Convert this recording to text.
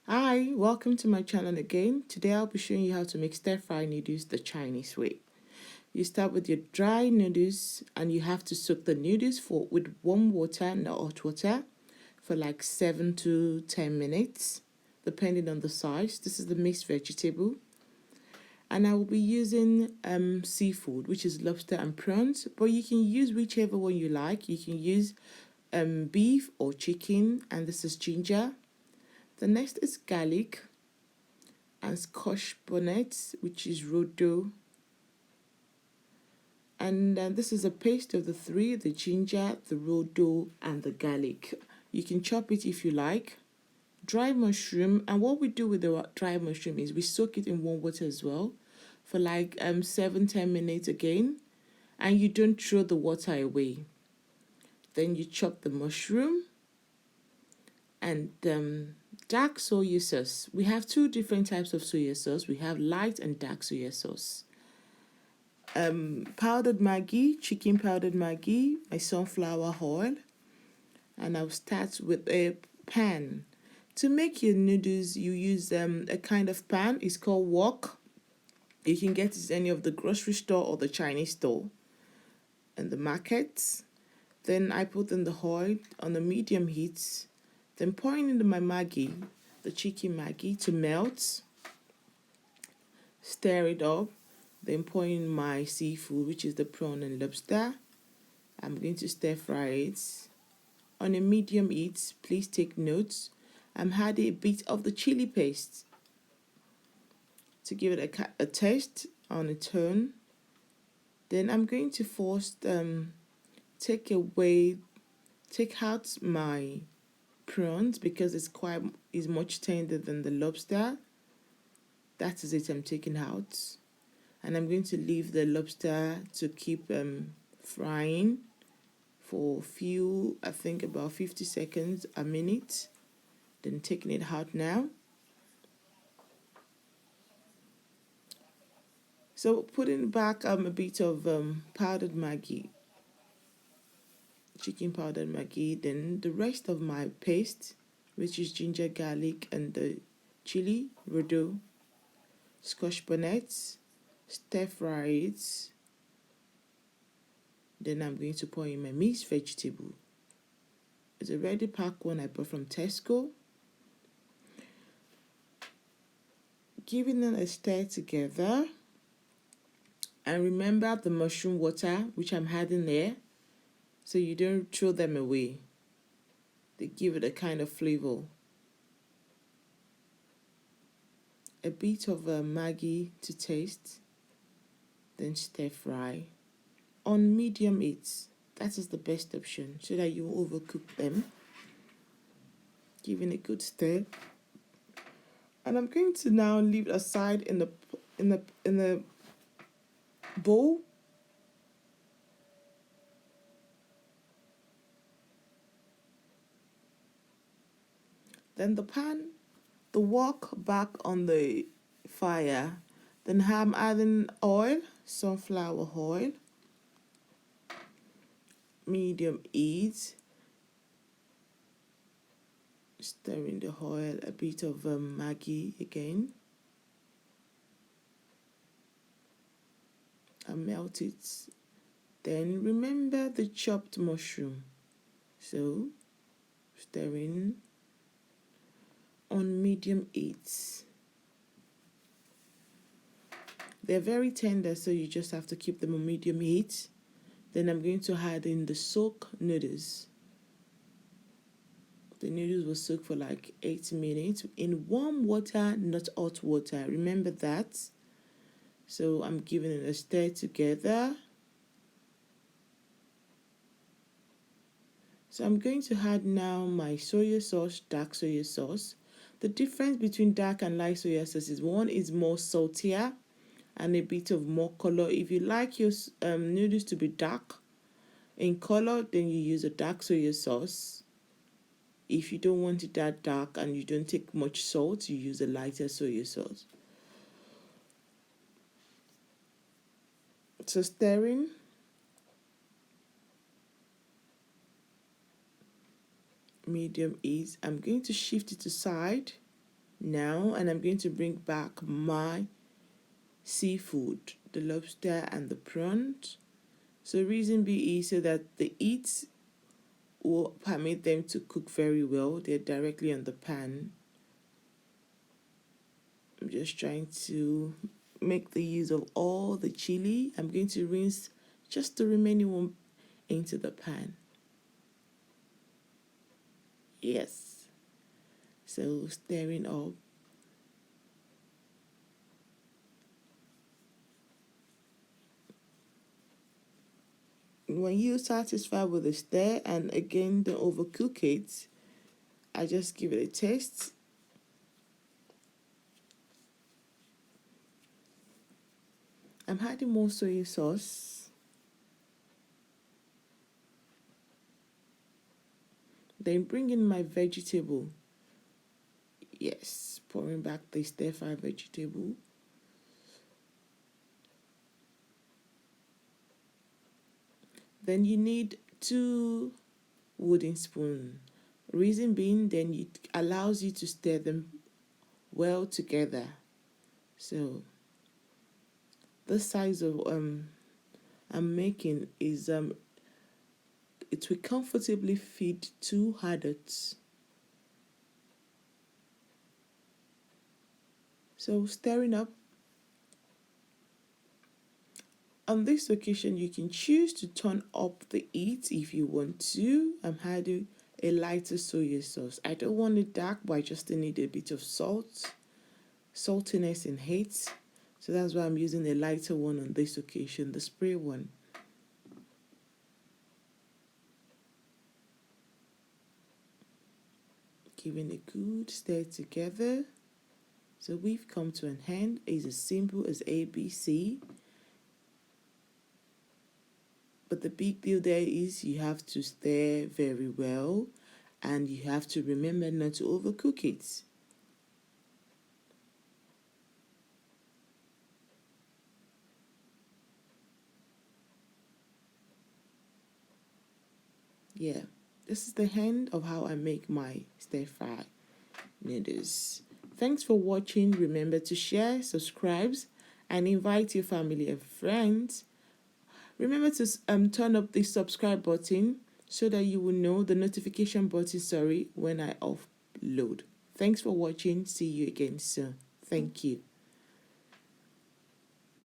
Hi, welcome to my channel again. Today I'll be showing you how to make stir-fry noodles the Chinese way. You start with your dry noodles and you have to soak the noodles with warm water, not hot water, for like 7 to 10 minutes, depending on the size. This is the mixed vegetable. And I will be using seafood, which is lobster and prawns, but you can use whichever one you like. You can use beef or chicken, and this is ginger. The next is garlic and scotch bonnet, which is road dough. And this is a paste of the three, the ginger, the road dough, and the garlic. You can chop it if you like. Dry mushroom, and what we do with the dry mushroom is we soak it in warm water as well for like 7-10 minutes again, and you don't throw the water away. Then you chop the mushroom and dark soy sauce. We have two different types of soy sauce. We have light and dark soy sauce. Powdered Maggi, chicken powdered Maggi, my sunflower oil, and I'll start with a pan. To make your noodles, you use a kind of pan. It's called wok. You can get it in any of the grocery store or the Chinese store in the market. Then I put in the oil on a medium heat. Then pouring into my Maggi, the chicken Maggi, to melt. Stir it up. Then pour in my seafood, which is the prawn and lobster. I'm going to stir fry it. On a medium heat, please take notes. I'm adding a bit of the chili paste to give it a taste on its own. Then I'm going to first take out my prawns because it's much tender than the lobster. That is it, I'm taking out. And I'm going to leave the lobster to keep frying for I think about 50 seconds, a minute. Then taking it out now. So putting back a bit of powdered Maggi, chicken powdered Maggi, then the rest of my paste, which is ginger, garlic, and the chili, rodo, scotch bonnet, stir fry it. Then I'm going to pour in my mixed vegetable. It's a ready packed one I bought from Tesco. Giving them a stir together. And remember the mushroom water, which I'm adding there, so you don't throw them away. They give it a kind of flavor. A bit of Maggi to taste. Then stir fry. On medium heat, that is the best option, so that you won't overcook them. Giving a good stir. And I'm going to now leave it aside in the bowl. Then the wok back on the fire. Then I'm adding oil, sunflower oil, medium heat. Stirring the oil, a bit of Maggi again. And melt it. Then remember the chopped mushroom. So stirring on medium heat. They're very tender, so you just have to keep them on medium heat. Then I'm going to add in the soak noodles. The noodles will soak for like 8 minutes in warm water, not hot water. Remember that. So I'm giving it a stir together. So I'm going to add now my soy sauce, dark soy sauce. The difference between dark and light soy sauce is one is more saltier and a bit of more color. If you like your noodles to be dark in color, then you use a dark soy sauce. If you don't want it that dark and you don't take much salt, you use a lighter soy sauce. So stirring. Medium heat. I'm going to shift it aside. now, and I'm going to bring back my seafood, the lobster and the prawns. So reason being is so that the heat will permit them to cook very well. They're directly on the pan. I'm just trying to make the use of all the chili. I'm going to rinse just the remaining one into the pan. Yes. So stirring up. When you're satisfied with the stir, and again don't overcook it, I just give it a taste. I'm adding more soy sauce. Then bring in my vegetable. Yes, pouring back the stir-fry vegetable. Then you need 2 wooden spoons. Reason being, then it allows you to stir them well together. So the size of I'm making is it will comfortably fit 2 adults. So stirring up. On this occasion, you can choose to turn up the heat if you want to. I'm adding a lighter soy sauce. I don't want it dark, but I just need a bit of saltiness and heat. So that's why I'm using a lighter one on this occasion, the spray one. Giving a good stir together. So we've come to an end. It's as simple as ABC. But the big deal there is you have to stir very well, and you have to remember not to overcook it. Yeah, this is the end of how I make my stir-fry noodles. Thanks for watching. Remember to share, subscribe, and invite your family and friends. Remember to turn up the subscribe button so that you will know the notification button, when I upload. Thanks for watching. See you again soon. Thank you.